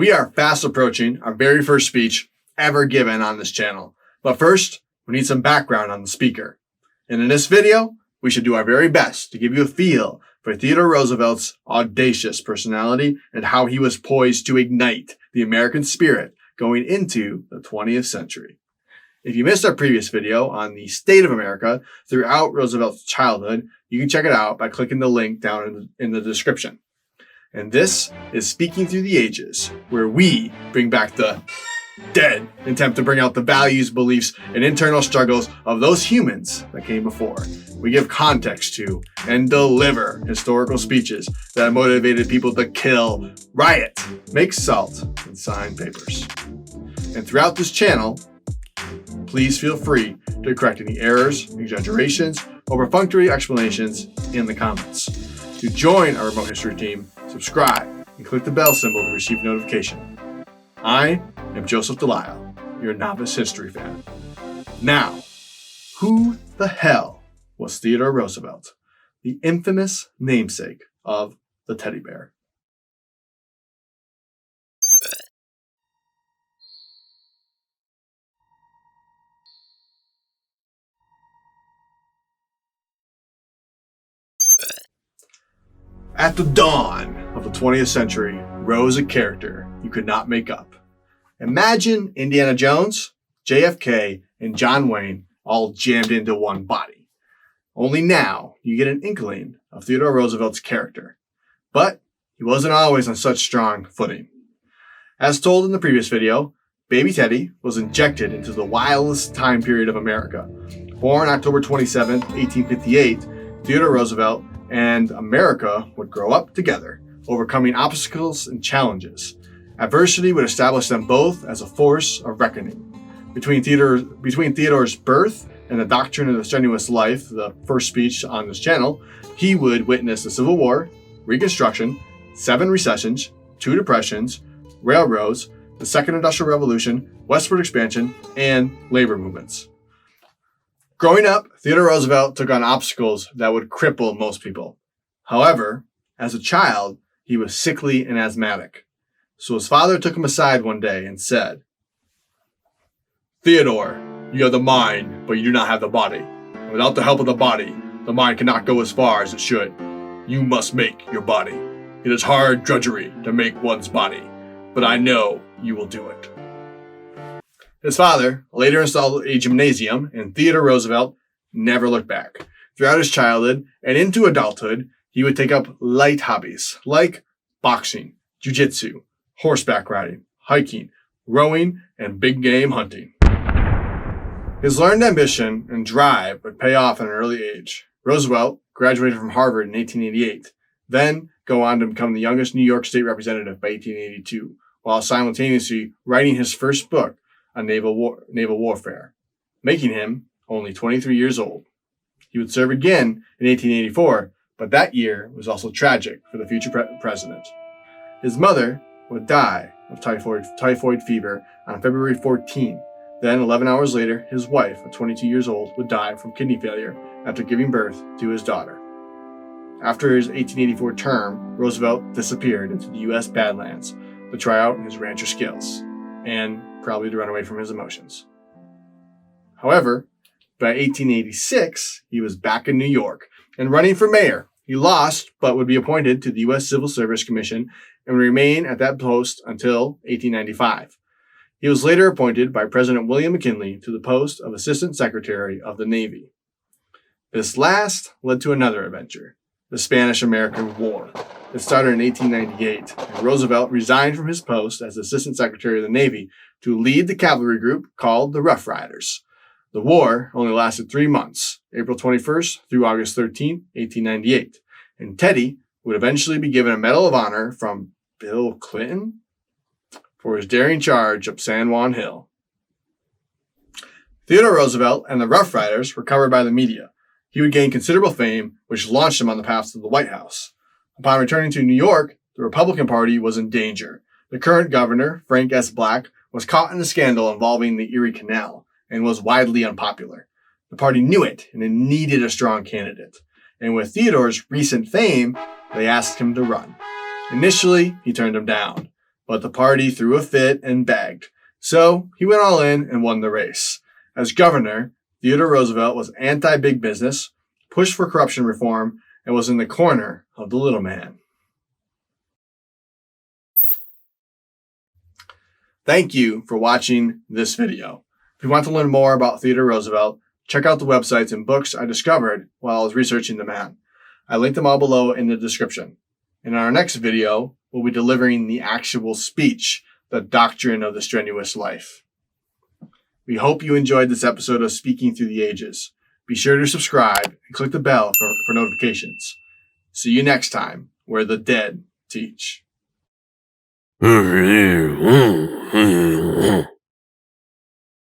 We are fast approaching our very first speech ever given on this channel. But first, we need some background on the speaker. And in this video, we should do our very best to give you a feel for Theodore Roosevelt's audacious personality and how he was poised to ignite the American spirit going into the 20th century. If you missed our previous video on the state of America throughout Roosevelt's childhood, you can check it out by clicking the link down in the description. And this is Speaking Through the Ages, where we bring back the dead and attempt to bring out the values, beliefs, and internal struggles of those humans that came before. We give context to and deliver historical speeches that motivated people to kill, riot, make salt, and sign papers. And throughout this channel, please feel free to correct any errors, exaggerations, or perfunctory explanations in the comments. To join our remote history team, subscribe and click the bell symbol to receive notification. I am Joseph Delisle, your novice history fan. Now, who the hell was Theodore Roosevelt, the infamous namesake of the teddy bear? At the dawn of the 20th century rose a character you could not make up. Imagine Indiana Jones, JFK, and John Wayne all jammed into one body. Only now you get an inkling of Theodore Roosevelt's character. But he wasn't always on such strong footing. As told in the previous video, baby Teddy was injected into the wildest time period of America. Born October 27, 1858, Theodore Roosevelt and America would grow up together, overcoming obstacles and challenges. Adversity would establish them both as a force of reckoning. Between Theodore's birth and the Doctrine of the Strenuous Life, the first speech on this channel, he would witness the Civil War, Reconstruction, 7 recessions, 2 depressions, railroads, the Second Industrial Revolution, Westward Expansion, and labor movements. Growing up, Theodore Roosevelt took on obstacles that would cripple most people. However, as a child, he was sickly and asthmatic. So his father took him aside one day and said, "Theodore, you have the mind, but you do not have the body. And without the help of the body, the mind cannot go as far as it should. You must make your body. It is hard drudgery to make one's body, but I know you will do it." His father later installed a gymnasium, and Theodore Roosevelt never looked back. Throughout his childhood and into adulthood, he would take up light hobbies like boxing, jiu-jitsu, horseback riding, hiking, rowing, and big game hunting. His learned ambition and drive would pay off at an early age. Roosevelt graduated from Harvard in 1888, then go on to become the youngest New York State representative by 1882, while simultaneously writing his first book on naval warfare, making him only 23 years old. He would serve again in 1884, but that year was also tragic for the future president. His mother would die of typhoid fever on February 14. Then 11 hours later, his wife, at 22 years old, would die from kidney failure after giving birth to his daughter. After his 1884 term, Roosevelt disappeared into the U.S. Badlands to try out his rancher skills, and probably to run away from his emotions. However, by 1886, he was back in New York and running for mayor. He lost, but would be appointed to the U.S. Civil Service Commission and would remain at that post until 1895. He was later appointed by President William McKinley to the post of Assistant Secretary of the Navy. This last led to another adventure, the Spanish-American War. It started in 1898, and Roosevelt resigned from his post as Assistant Secretary of the Navy to lead the cavalry group called the Rough Riders. The war only lasted 3 months, April 21st through August 13, 1898, and Teddy would eventually be given a Medal of Honor from Bill Clinton for his daring charge up San Juan Hill. Theodore Roosevelt and the Rough Riders were covered by the media. He would gain considerable fame, which launched him on the path to the White House. Upon returning to New York, the Republican Party was in danger. The current governor, Frank S. Black, was caught in a scandal involving the Erie Canal and was widely unpopular. The party knew it, and it needed a strong candidate. And with Theodore's recent fame, they asked him to run. Initially, he turned them down, but the party threw a fit and begged. So he went all in and won the race. As governor, Theodore Roosevelt was anti-big business, pushed for corruption reform, and was in the corner of the little man. Thank you for watching this video. If you want to learn more about Theodore Roosevelt, check out the websites and books I discovered while I was researching the man. I linked them all below in the description. In our next video, we'll be delivering the actual speech, The Doctrine of the Strenuous Life. We hope you enjoyed this episode of Speaking Through the Ages. Be sure to subscribe and click the bell for notifications. See you next time, where the dead teach.